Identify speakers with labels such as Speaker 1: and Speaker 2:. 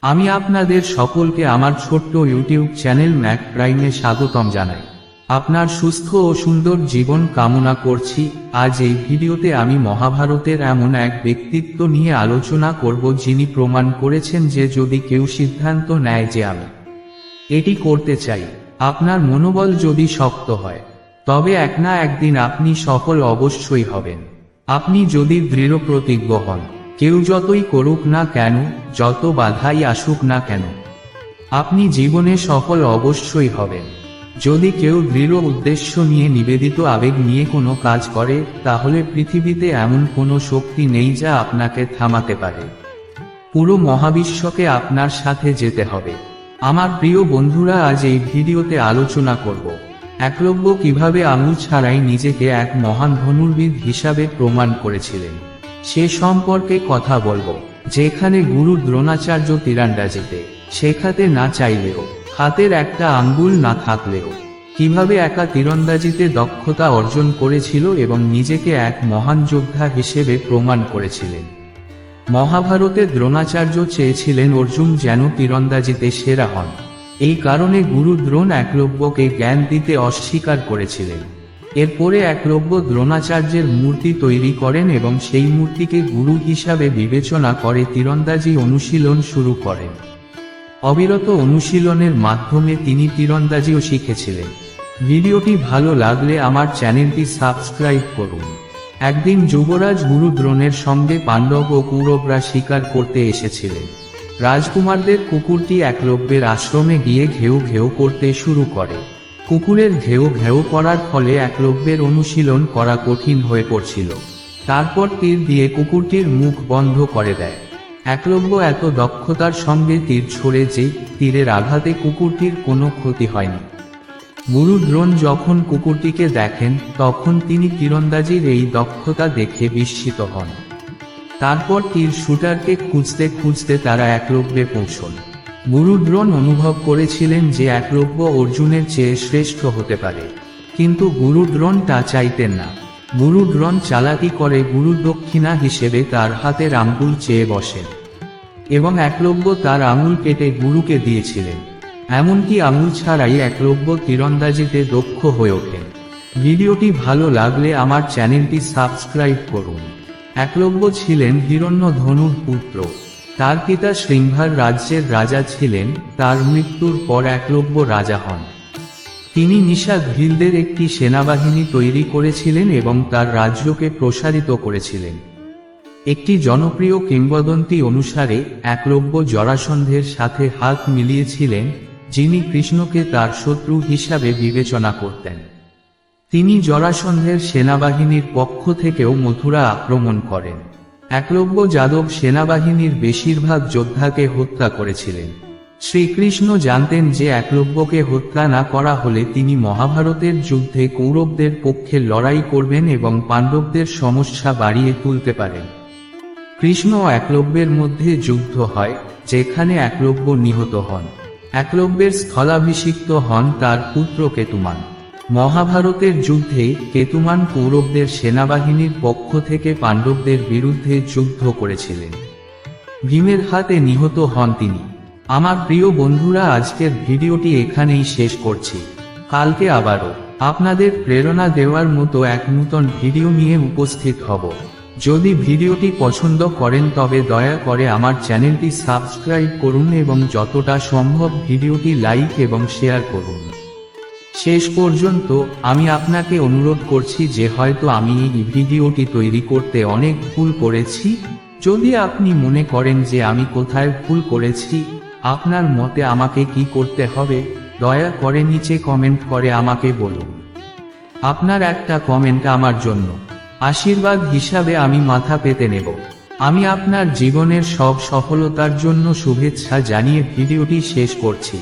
Speaker 1: আমি আপনাদের সকলকে আমার ছোট্ট ইউটিউব চ্যানেল ম্যাক প্রাইমে স্বাগতম জানাই। আপনার সুস্থ ও সুন্দর জীবন কামনা করছি। আজ এই ভিডিওতে আমি মহাভারতের এমন এক ব্যক্তিত্ব নিয়ে আলোচনা করব যিনি প্রমাণ করেছেন যে যদি কেউ সিদ্ধান্ত নেয় যে আমি এটি করতে চাই, আপনার মনোবল যদি শক্ত হয়, তবে এক না একদিন আপনি সফল অবশ্যই হবেন। আপনি যদি দৃঢ় প্রতিজ্ঞ হন, কেউ যতই করুক না কেন, যত বাধাই আসুক না কেন, আপনি জীবনে সফল অবশ্যই হবেন। যদি কেউ দৃঢ় উদ্দেশ্য নিয়ে নিবেদিত আবেগ নিয়ে কোনো কাজ করে, তাহলে পৃথিবীতে এমন কোনো শক্তি নেই যা আপনাকে থামাতে পারে। পুরো মহাবিশ্বকে আপনার সাথে যেতে হবে। আমার প্রিয় বন্ধুরা, আজ এই ভিডিওতে আলোচনা করব একলব্য কিভাবে আঙুল ছাড়াই নিজেকে এক মহান ধনুর্বিদ হিসাবে প্রমাণ করেছিলেন। সে সম্পর্কে কথা বলবো, যেখানে গুরু দ্রোণাচার্য তীরন্দাজিতে শেখাতে না চাইলেও, হাতের একটা আঙ্গুল না থাকলেও, কিভাবে একা তীরন্দাজিতে দক্ষতা অর্জন করেছিল এবং নিজেকে এক মহান যোদ্ধা হিসেবে প্রমাণ করেছিলেন। মহাভারতে দ্রোণাচার্য চেয়েছিলেন অর্জুন যেন তীরন্দাজিতে সেরা হন। এই কারণে গুরু দ্রোণ একলব্যকে জ্ঞান দিতে অস্বীকার করেছিলেন। এরপরে একলব্য দ্রোণাচার্যের মূর্তি তৈরি করেন এবং সেই মূর্তিকে গুরু হিসাবে বিবেচনা করে তীরন্দাজি অনুশীলন শুরু করেন। অবিরত অনুশীলনের মাধ্যমে তিনি তীরন্দাজিও শিখেছিলেন। ভিডিওটি ভালো লাগলে আমার চ্যানেলটি সাবস্ক্রাইব করুন। একদিন যুবরাজ গুরু দ্রোণের সঙ্গে পাণ্ডব ও কৌরবরা শিকার করতে এসেছিলেন। রাজকুমারদের কুকুরটি একলব্যের আশ্রমে গিয়ে ঘেউ ঘেউ করতে শুরু করে। কুকুরের ঘেউ ঘেউ করার ফলে একলব্যের অনুশীলন করা কঠিন হয়ে পড়ছিল। তারপর তীর দিয়ে কুকুরটির মুখ বন্ধ করে দেয়। একলব্য এত দক্ষতার সঙ্গে তীর ছোড়ে যে তীরের আঘাতে কুকুরটির কোনো ক্ষতি হয়নি। গুরু দ্রোণ যখন কুকুরটিকে দেখেন, তখন তিনি তীরন্দাজির এই দক্ষতা দেখে বিস্মিত হন। তারপর তীর শুটারকে খুঁজতে খুঁজতে তারা একলব্যে পৌঁছন। গুরু দ্রোণ অনুভব করেছিলেন যে একলব্য অর্জুনের চেয়ে শ্রেষ্ঠ হতে পারে, কিন্তু গুরু দ্রোণ তা চাইতেন না। গুরু দ্রোণ চালাকি করে গুরু দক্ষিণা হিসেবে তার হাতের আঙ্গুল চেয়ে বসেন এবং একলব্য তার আঙুল কেটে গুরুকে দিয়েছিলেন। এমনকি আঙুল ছাড়াই একলব্য তীরন্দাজিতে দক্ষ হয়ে ওঠেন। ভিডিওটি ভালো লাগলে আমার চ্যানেলটি সাবস্ক্রাইব করুন। একলব্য ছিলেন হিরণ্যধনুর পুত্র। তার পিতা সিংহার রাজ্যের রাজা ছিলেন। তার মৃত্যুর পর একলব্য রাজা হন। তিনি নিষাদভিলদের একটি সেনাবাহিনী তৈরি করেছিলেন এবং তার রাজ্যকে প্রসারিত করেছিলেন। একটি জনপ্রিয় কিংবদন্তি অনুসারে একলব্য জরাসন্ধের সাথে হাত মিলিয়েছিলেন, যিনি কৃষ্ণকে তার শত্রু হিসাবে বিবেচনা করতেন। তিনি জরাসন্ধের সেনাবাহিনীর পক্ষ থেকেও মথুরা আক্রমণ করেন। একলব্য যাদব সেনাবাহিনীর বেশিরভাগ যোদ্ধাকে হত্যা করেছিলেন। শ্রীকৃষ্ণ জানতেন যে একলব্যকে হত্যা না করা হলে তিনি মহাভারতের যুদ্ধে কৌরবদের পক্ষে লড়াই করবেন এবং পাণ্ডবদের সমস্যা বাড়িয়ে তুলতে পারেন। কৃষ্ণ ও একলব্যের মধ্যে যুদ্ধ হয়, যেখানে একলব্য নিহত হন। একলব্যের স্থলাভিষিক্ত হন তার পুত্র কেতুমান। মহাভারতের যুদ্ধে কেতুমান কৌরবদের সেনাবাহিনীর পক্ষ থেকে পাণ্ডবদের বিরুদ্ধে যুদ্ধ করেছিলেন। ভীমের হাতে নিহত হন তিনি। আমার প্রিয় বন্ধুরা, আজকের ভিডিওটি এখানেই শেষ করছি। কালকে আবারও আপনাদের প্রেরণা দেওয়ার মতো এক নতুন ভিডিও নিয়ে উপস্থিত হব। যদি ভিডিওটি পছন্দ করেন তবে দয়া করে আমার চ্যানেলটি সাবস্ক্রাইব করুন এবং যতটা সম্ভব ভিডিওটি লাইক এবং শেয়ার করুন। শেষ পর্যন্ত আমি আপনাকে অনুরোধ করছি যে হয়তো আমি এই ভিডিওটি তৈরি করতে অনেক ভুল করেছি। যদি আপনি মনে করেন যে আমি কোথায় ভুল করেছি, আপনার মতে আমাকে কি করতে হবে, দয়া করে নিচে কমেন্ট করে আমাকে বলুন। আপনার একটা কমেন্ট আমার জন্য আশীর্বাদ হিসাবে আমি মাথা পেতে নেব। আমি আপনার জীবনের সব সফলতার জন্য শুভেচ্ছা জানিয়ে ভিডিওটি শেষ করছি।